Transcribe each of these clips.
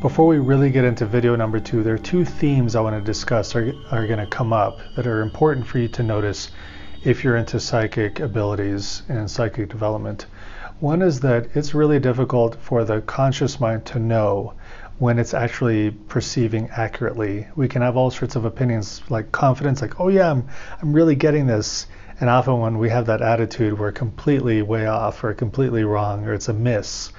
Before we really get into video number 2, there are 2 themes I want to discuss are going to come up that are important for you to notice if you're into psychic abilities and psychic development. One is that it's really difficult for the conscious mind to know when it's actually perceiving accurately. We can have all sorts of opinions, like confidence, like, oh yeah, I'm really getting this. And often when we have that attitude, we're completely way off or completely wrong, or it's a miss.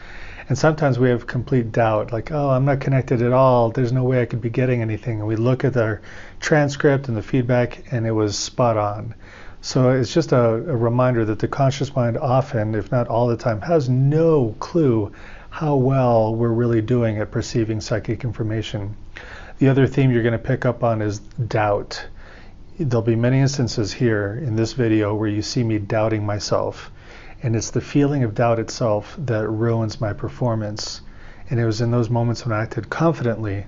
And sometimes we have complete doubt, like, oh, I'm not connected at all. There's no way I could be getting anything. And we look at our transcript and the feedback, and it was spot on. So it's just a reminder that the conscious mind often, if not all the time, has no clue how well we're really doing at perceiving psychic information. The other theme you're going to pick up on is doubt. There'll be many instances here in this video where you see me doubting myself. And it's the feeling of doubt itself that ruins my performance. And it was in those moments when I acted confidently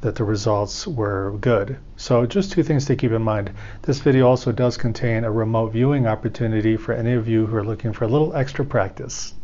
that the results were good. So just 2 things to keep in mind. This video also does contain a remote viewing opportunity for any of you who are looking for a little extra practice.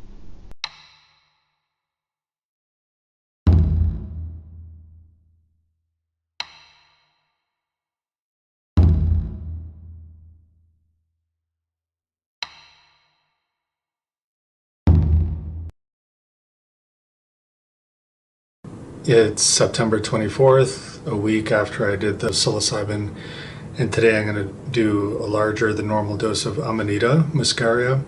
It's September 24th, a week after I did the psilocybin, and today I'm going to do a larger than normal dose of Amanita, muscaria.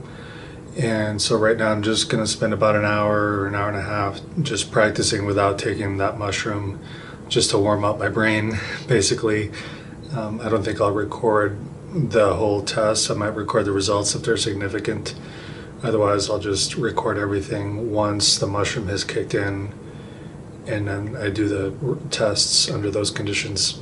And so right now I'm just going to spend about an hour or an hour and a half just practicing without taking that mushroom, just to warm up my brain, basically. I don't think I'll record the whole test. I might record the results if they're significant. Otherwise, I'll just record everything once the mushroom has kicked in, and then I do the tests under those conditions.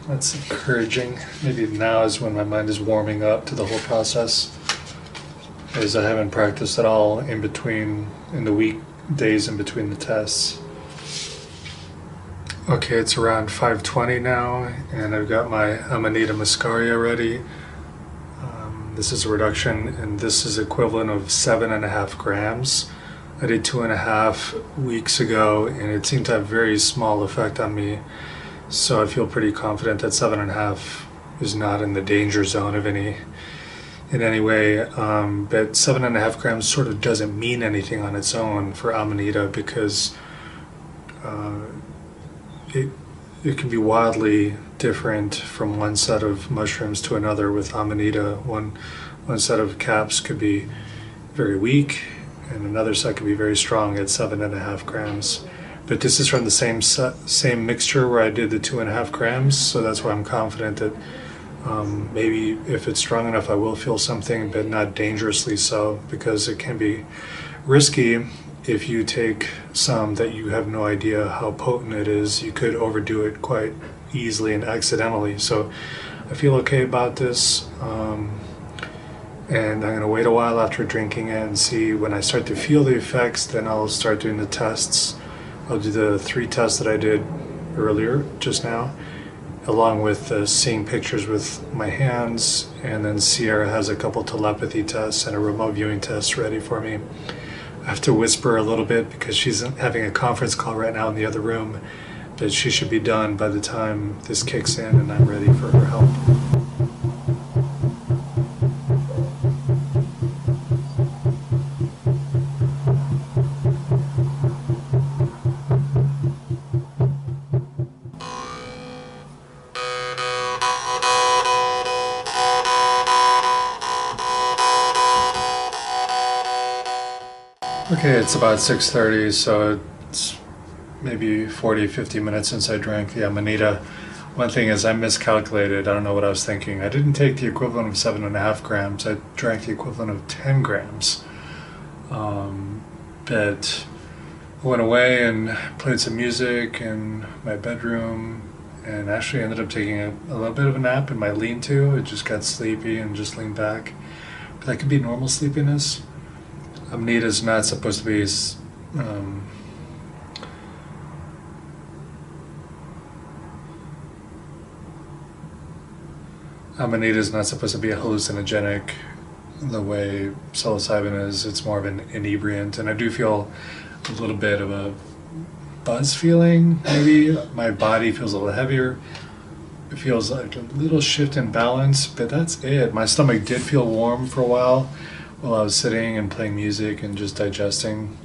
That's encouraging. Maybe now is when my mind is warming up to the whole process, as I haven't practiced at all in the weekdays in between the tests. Okay, it's around 5:20 now, and I've got my Amanita muscaria ready. This is a reduction, and this is equivalent of 7.5 grams. I did 2.5 weeks ago, and it seemed to have very small effect on me. So I feel pretty confident that 7.5 is not in the danger zone of in any way. But 7.5 grams sort of doesn't mean anything on its own for Amanita, because it can be wildly different from one set of mushrooms to another with Amanita. One set of caps could be very weak, and another set could be very strong at 7.5 grams. But this is from the same mixture where I did the 2.5 grams, so that's why I'm confident that maybe if it's strong enough I will feel something, but not dangerously so, because it can be risky if you take some that you have no idea how potent it is. You could overdo it quite easily and accidentally. So I feel okay about this, and I'm going to wait a while after drinking it and see. When I start to feel the effects, then I'll start doing the tests. I'll do the 3 tests that I did earlier just now, along with seeing pictures with my hands, and then Sierra has a couple telepathy tests and a remote viewing test ready for me. I have to whisper a little bit because she's having a conference call right now in the other room, but she should be done by the time this kicks in and I'm ready for her help. Okay, it's about 6:30, so it's maybe 40-50 minutes since I drank the Amanita. One thing is I miscalculated. I don't know what I was thinking. I didn't take the equivalent of 7.5 grams. I drank the equivalent of 10 grams. But I went away and played some music in my bedroom and actually ended up taking a little bit of a nap in my lean-to. It just got sleepy and just leaned back. But that could be normal sleepiness. Amanita is not supposed to be Amanita is not supposed to be a hallucinogenic the way psilocybin is. It's more of an inebriant, and I do feel a little bit of a buzz feeling. Maybe my body feels a little heavier. It feels like a little shift in balance, but that's it. My stomach did feel warm for a while I was sitting and playing music and just digesting.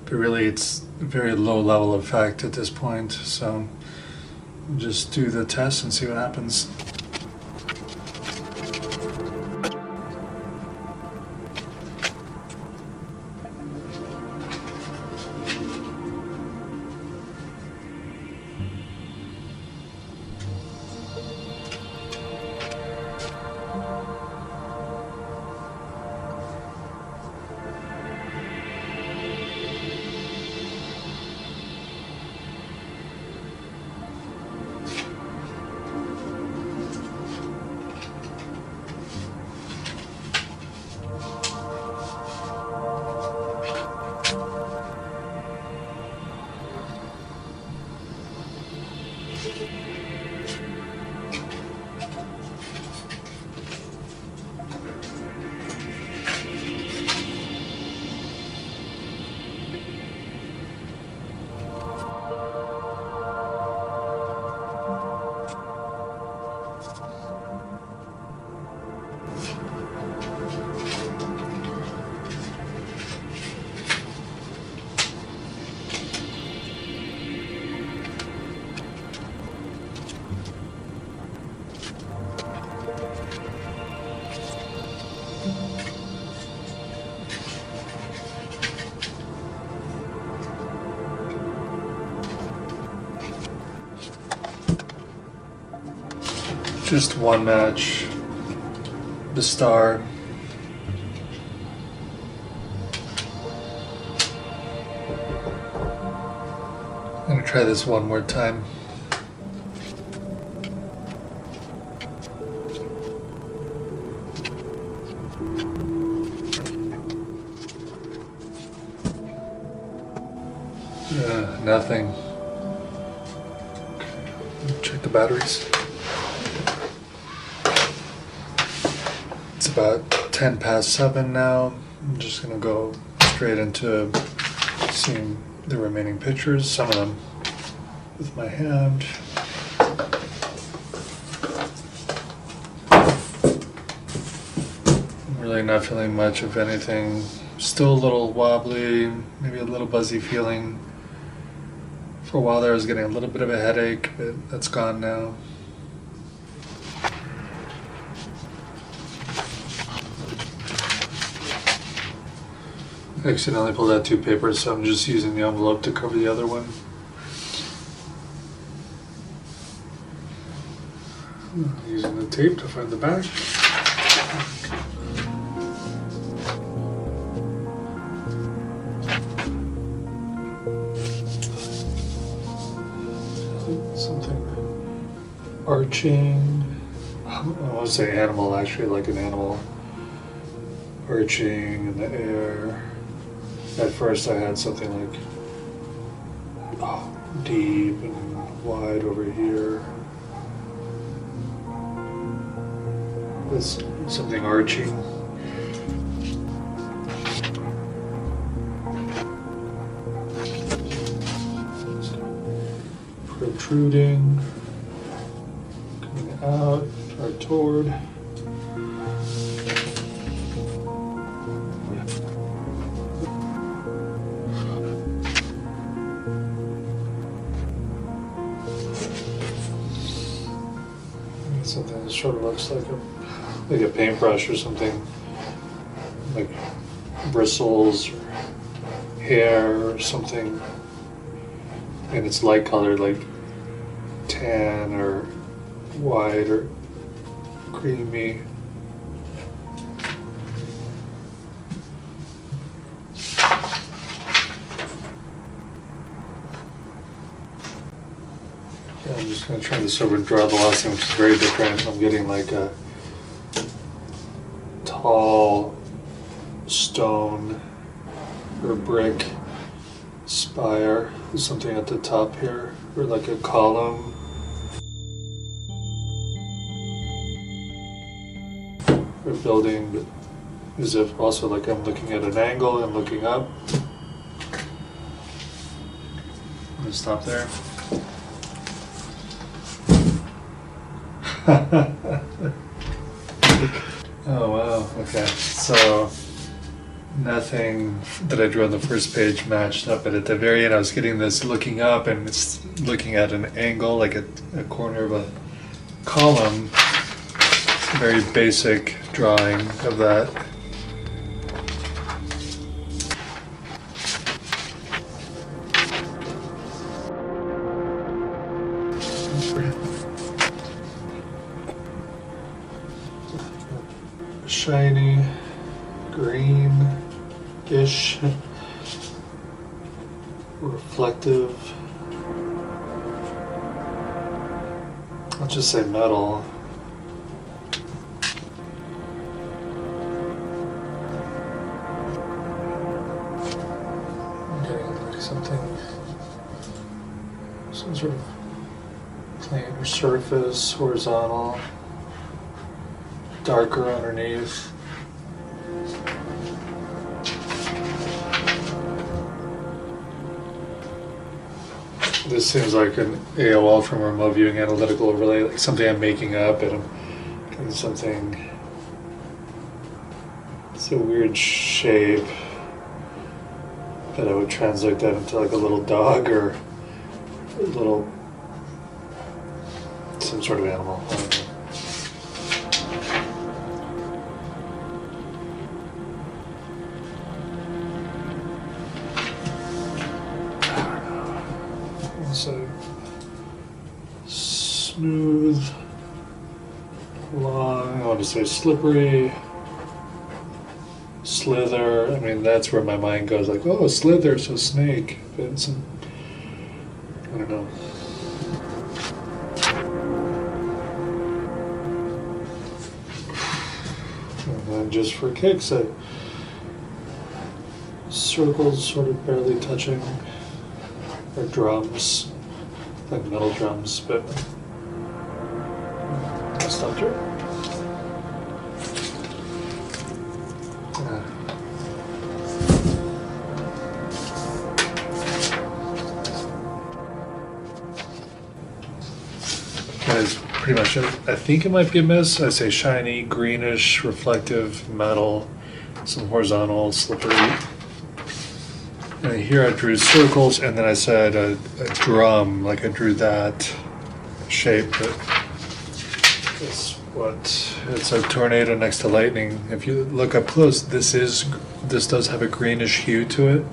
But really it's a very low level effect at this point, so just do the test and see what happens. Just one match, the star. I'm gonna try this one more time. Nothing. Okay. Check the batteries. It's about 10 past 7 now. I'm just gonna go straight into seeing the remaining pictures, some of them with my hand. I'm really not feeling much of anything. Still a little wobbly, maybe a little buzzy feeling. For a while there I was getting a little bit of a headache, but that's gone now. I accidentally pulled out 2 papers, so I'm just using the envelope to cover the other one. Using the tape to find the back. Something arching. I want to say animal, actually, like an animal arching in the air. At first I had something like deep and wide over here. That's something arching. protruding, coming out or toward. Something that sort of looks like a paintbrush or something, like bristles or hair or something, and it's light colored, like tan or white or creamy. I'm just going to try this over and draw the last thing, which is very different. I'm getting like a tall stone or brick spire. There's something at the top here, or like a column. Or building, but as if also like I'm looking at an angle and looking up. I'm going to stop there. Oh wow, okay. So nothing that I drew on the first page matched up, but at the very end I was getting this looking up and it's looking at an angle, like a corner of a column. It's a very basic drawing of that. Shiny, green-ish, reflective. I'll just say metal. I'm getting like something, some sort of plane or surface, horizontal. Darker underneath. This seems like an AOL from a remote viewing analytical overlay, like something I'm making up, and I'm getting something. It's a weird shape that I would translate that into like a little dog or a little, some sort of animal. I don't know. So smooth, long, I want to say slippery, slither. I mean, that's where my mind goes, like, oh, slither, so snake. But it's, I don't know. And then just for kicks, circles sort of barely touching. Or drums, like metal drums, but I stopped here. That is pretty much it. I think it might be a miss. I say shiny, greenish, reflective, metal, some horizontal, slippery. And here I drew circles, and then I said a drum, like I drew that shape. But it's a tornado next to lightning. If you look up close, this does have a greenish hue to it.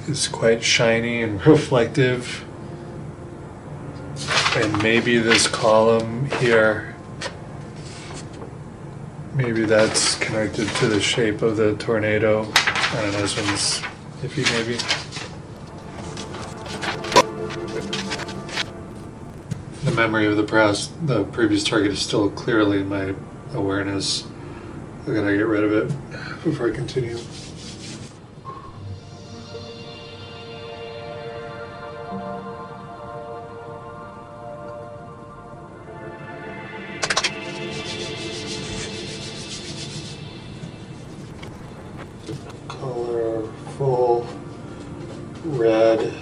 It's quite shiny and reflective. And maybe this column here, maybe that's connected to the shape of the tornado. I don't know, this one's iffy maybe. The memory of the previous target is still clearly in my awareness. I gotta get rid of it before I continue. Colorful, red,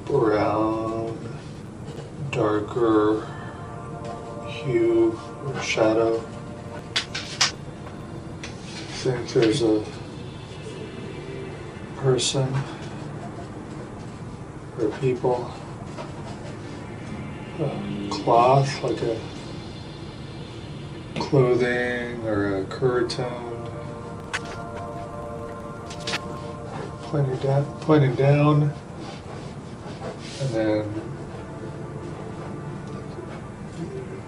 brown. or shadow. I think there's a person or people, a cloth, like a clothing or a curtain, pointing down, and then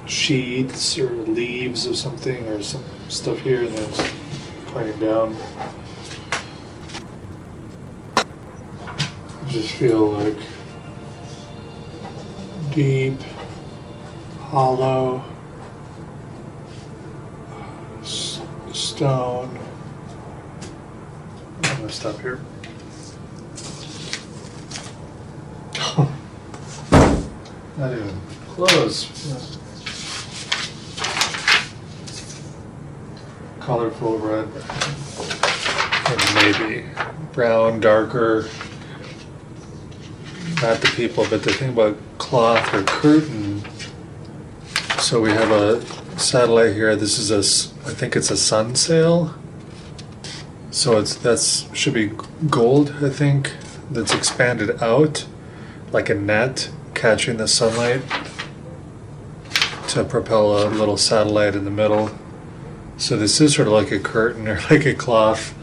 sheaths or leaves of something or some stuff here, and then pointing down. I just feel like deep, hollow stone. I'm gonna stop here. Not even close. Colorful red, or maybe brown, darker. Not the people, but the thing about cloth or curtain. So we have a satellite here. This is I think it's a sun sail. So should be gold, I think, that's expanded out like a net catching the sunlight to propel a little satellite in the middle. So this is sort of like a curtain or like a cloth,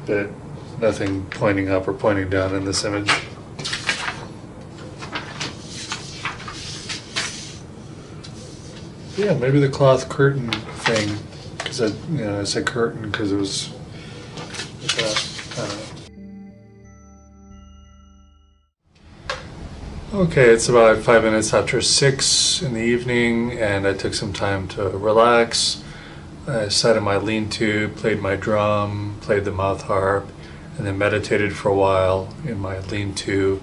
but nothing pointing up or pointing down in this image. Yeah, maybe the cloth curtain thing, because I said curtain because it was like that. I don't know. Okay, it's about 5 minutes after 6 in the evening, and I took some time to relax. I sat in my lean-to, played my drum, played the mouth harp, and then meditated for a while in my lean-to,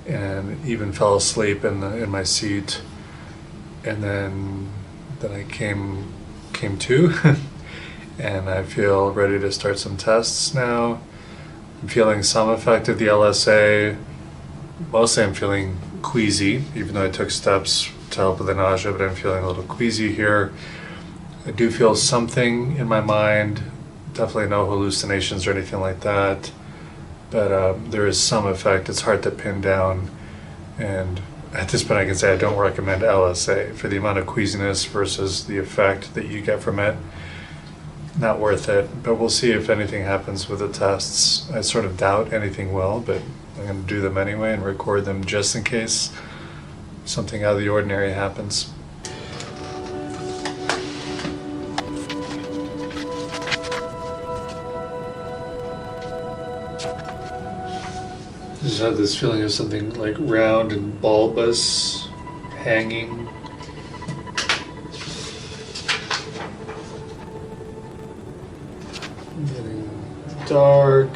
and even fell asleep in my seat. And then I came to, and I feel ready to start some tests now. I'm feeling some effect of the LSA. Mostly I'm feeling queasy, even though I took steps to help with the nausea, but I'm feeling a little queasy here. I do feel something in my mind, definitely no hallucinations or anything like that, but there is some effect. It's hard to pin down, and at this point I can say I don't recommend LSA for the amount of queasiness versus the effect that you get from it. Not worth it, but we'll see if anything happens with the tests. I sort of doubt anything will, but I'm going to do them anyway and record them just in case something out of the ordinary happens. I just had this feeling of something like round and bulbous hanging. Getting dark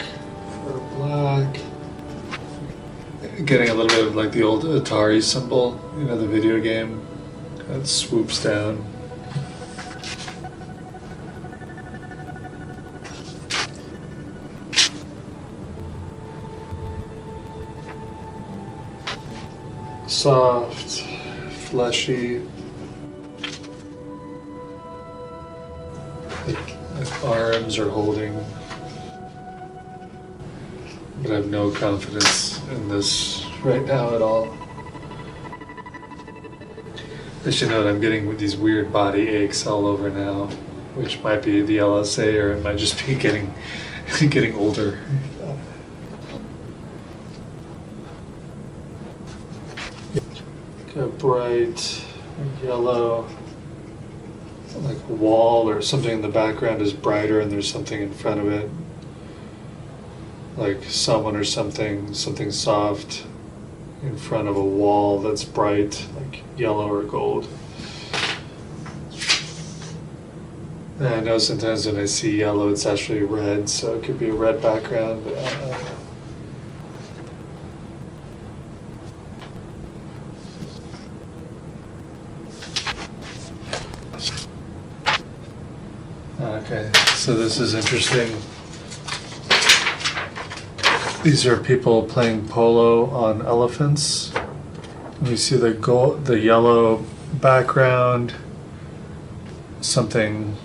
or black. Getting a little bit of like the old Atari symbol, the video game that swoops down. Soft, fleshy, like arms are holding, but I have no confidence in this right now at all. I should note I'm getting these weird body aches all over now, which might be the LSA or it might just be getting older. A bright yellow, like a wall or something in the background is brighter and there's something in front of it, like someone or something soft in front of a wall that's bright, like yellow or gold. And I know sometimes when I see yellow it's actually red, so it could be a red background, but I don't know. Okay, so this is interesting. These are people playing polo on elephants, You see the gold, the yellow background, something,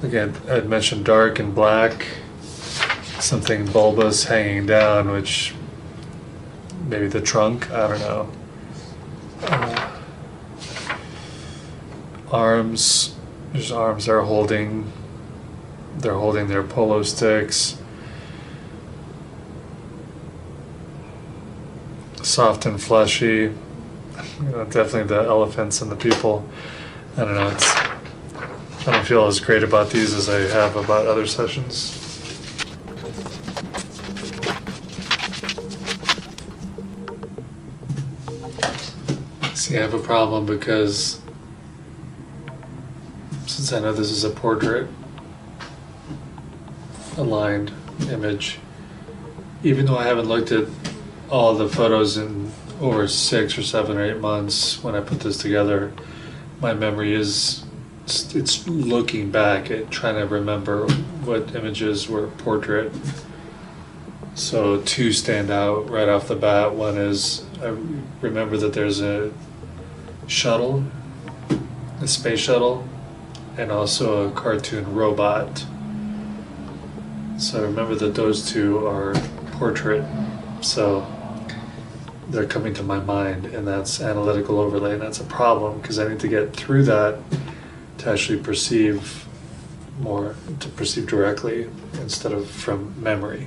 again, I'd mentioned dark and black, something bulbous hanging down, which maybe the trunk, I don't know. Arms, there's arms that are holding, they're holding their polo sticks. Soft and fleshy. Definitely the elephants and the people. I don't know, I don't feel as great about these as I have about other sessions. See, I have a problem because since I know this is a portrait, aligned image, even though I haven't looked at all the photos in over 6 or 7 or 8 months when I put this together, my memory is, it's looking back at trying to remember what images were portrait. So 2 stand out right off the bat. One is, I remember that there's a shuttle, a space shuttle, and also a cartoon robot. So I remember that those 2 are portrait. So they're coming to my mind, and that's analytical overlay, and that's a problem because I need to get through that to actually perceive more, to perceive directly instead of from memory.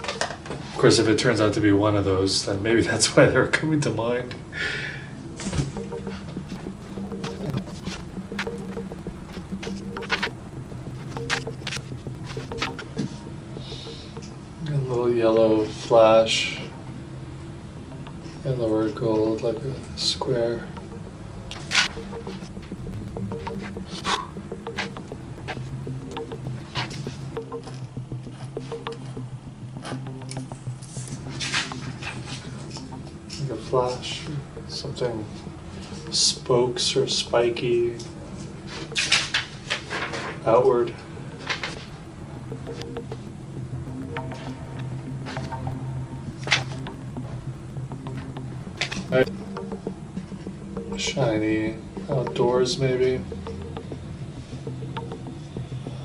Of course, if it turns out to be one of those, then maybe that's why they're coming to mind. A little yellow flash. And the word gold like a square. Like a flash, something spokes or spiky outward. Shiny outdoors, maybe.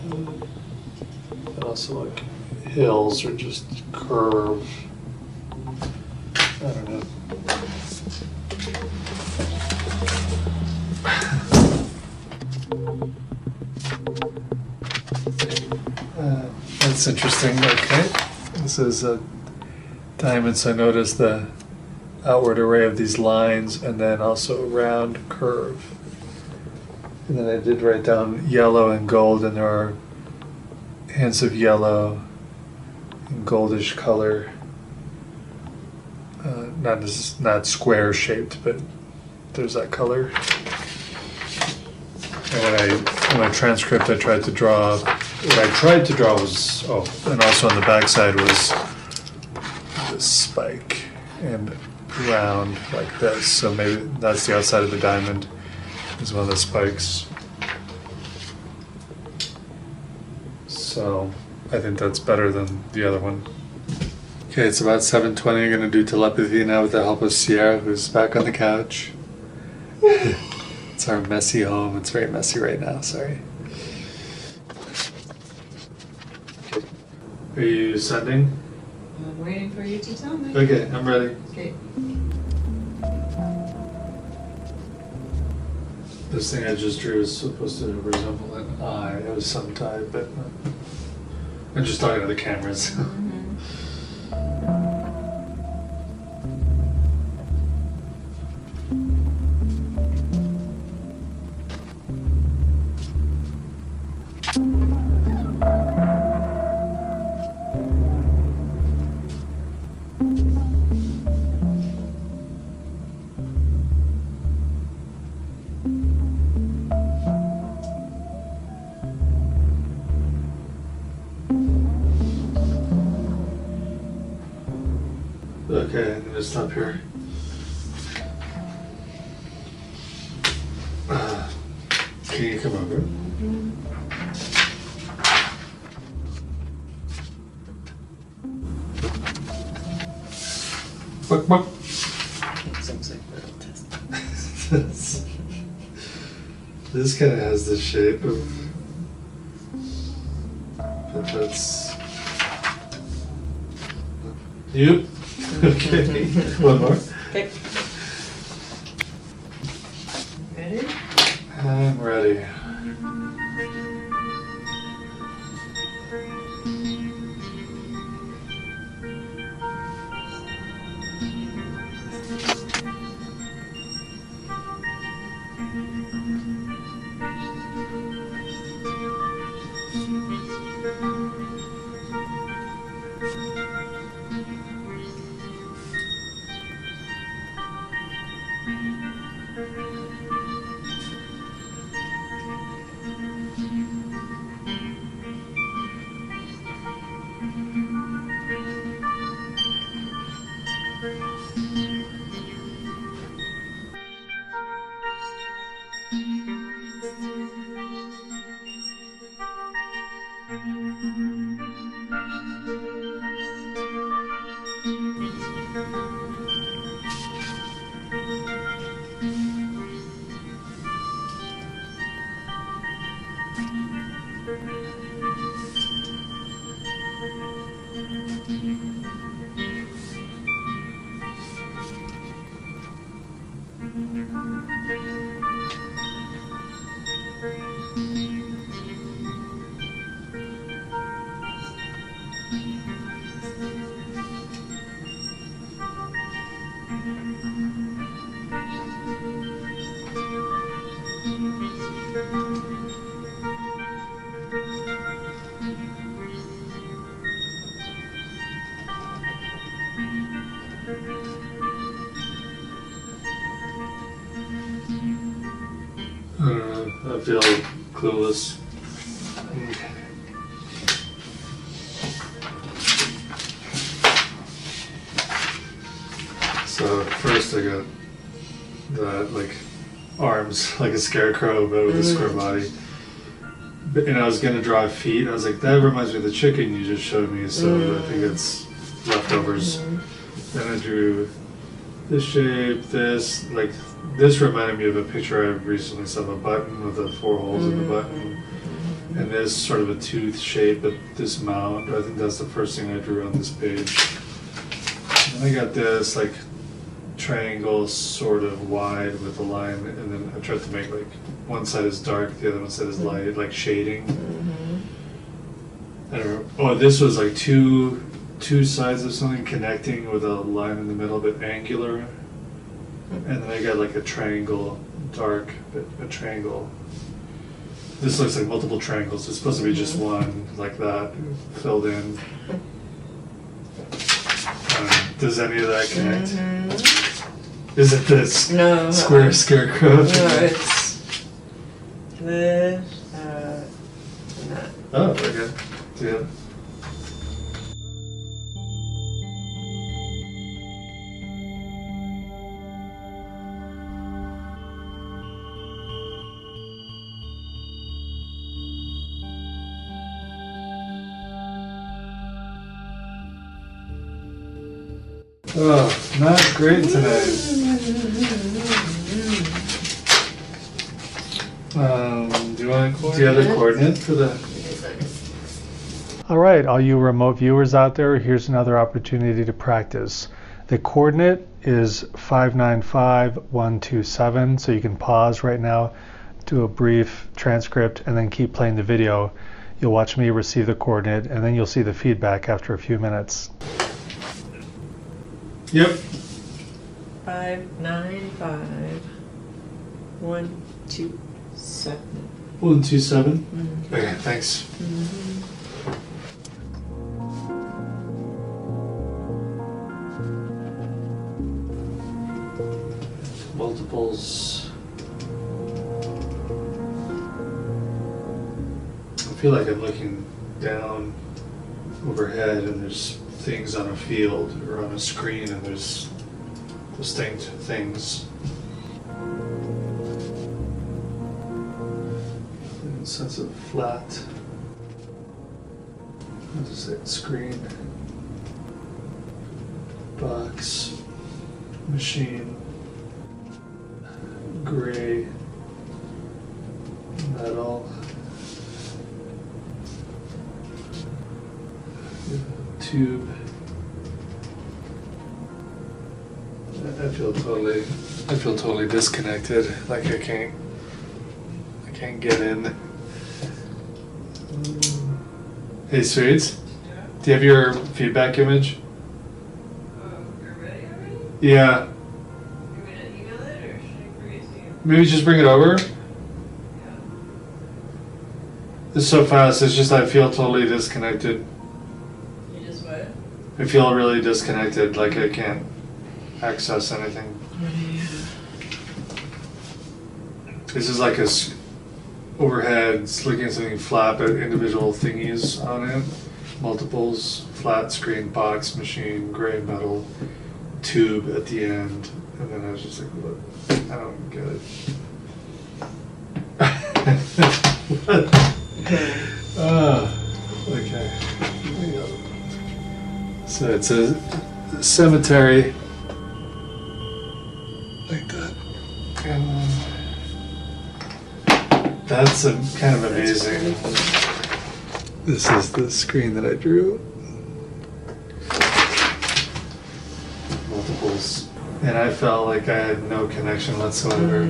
And also like hills or just curve. I don't know. That's interesting. Okay. This is a diamond, so I noticed the outward array of these lines and then also a round curve. And then I did write down yellow and gold, and there are hints of yellow and goldish color. Not square shaped, but there's that color. And in my transcript I tried to draw, what I tried to draw was, and also on the back side was this spike and round like this, so maybe that's the outside of the diamond is one of the spikes. So I think that's better than the other one. Okay, it's about 7:20. I'm going to do telepathy now with the help of Sierra, who's back on the couch. It's our messy home. It's very messy right now, sorry. Are you sending? I'm waiting for you to tell me. Okay, I'm ready. Okay. This thing I just drew is supposed to resemble an eye. It was some type, but I'm just talking to the cameras. Mm-hmm. Okay, I'm gonna stop here. Can you come over? Buck, buck. looks like little testicles. This kind of has the shape of, but that's, yep. Okay, one more. Okay. Ready? I'm ready. I don't know, I feel clueless. So first I got that, like, arms like a scarecrow but with a square body. And I was gonna draw feet. I was like, that reminds me of the chicken you just showed me, so I think it's leftovers. Then I drew this shape, this, like, this reminded me of a picture I recently saw of a button with the 4 holes in the button. And this sort of a tooth shape, but this mount. I think that's the first thing I drew on this page. And I got this, like, triangle sort of wide with a line, and then I tried to make, like, one side is dark, the other one side is light, like shading. I don't know. Oh, this was like two sides of something connecting with a line in the middle, but angular. And then I got like a triangle, dark, but a triangle. This looks like multiple triangles. It's supposed to be just one, like that, filled in. Does any of that connect? Is it this No. square scarecrow? No, it's this, that. Oh, okay. Yeah. Oh, not great tonight. Do you have a coordinate for the? All right, all you remote viewers out there, here's another opportunity to practice. The coordinate is 595127, so you can pause right now, do a brief transcript, and then keep playing the video. You'll watch me receive the coordinate, and then you'll see the feedback after a few minutes. Yep. 595 127. 127? Okay, thanks. Multiples. I feel like I'm looking down overhead and there's things on a field or on a screen and there's distinct things. And sense of flat. What is it? Screen. Box. Machine. gray metal. Tube. I feel totally disconnected. Like I can't get in. Hey, Sweets, Yeah. do you have your feedback image? Oh, you're ready already? Yeah. You want me to email it or should I bring it to you? Maybe just bring it over. Yeah. It's so fast. It's just I feel totally disconnected. You just what? I feel really disconnected. Like I can't access anything. What do you This is like overhead. It's looking at something flap at individual thingies on it. Multiples, flat screen box machine, gray metal tube at the end. And then I was just like, what? I don't get it. What? Okay. There you go. So it's a cemetery like that. And that's kind of amazing. This is the screen that I drew. Multiples. And I felt like I had no connection whatsoever.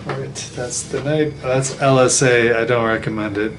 Alright, that's the night. That's LSA. I don't recommend it.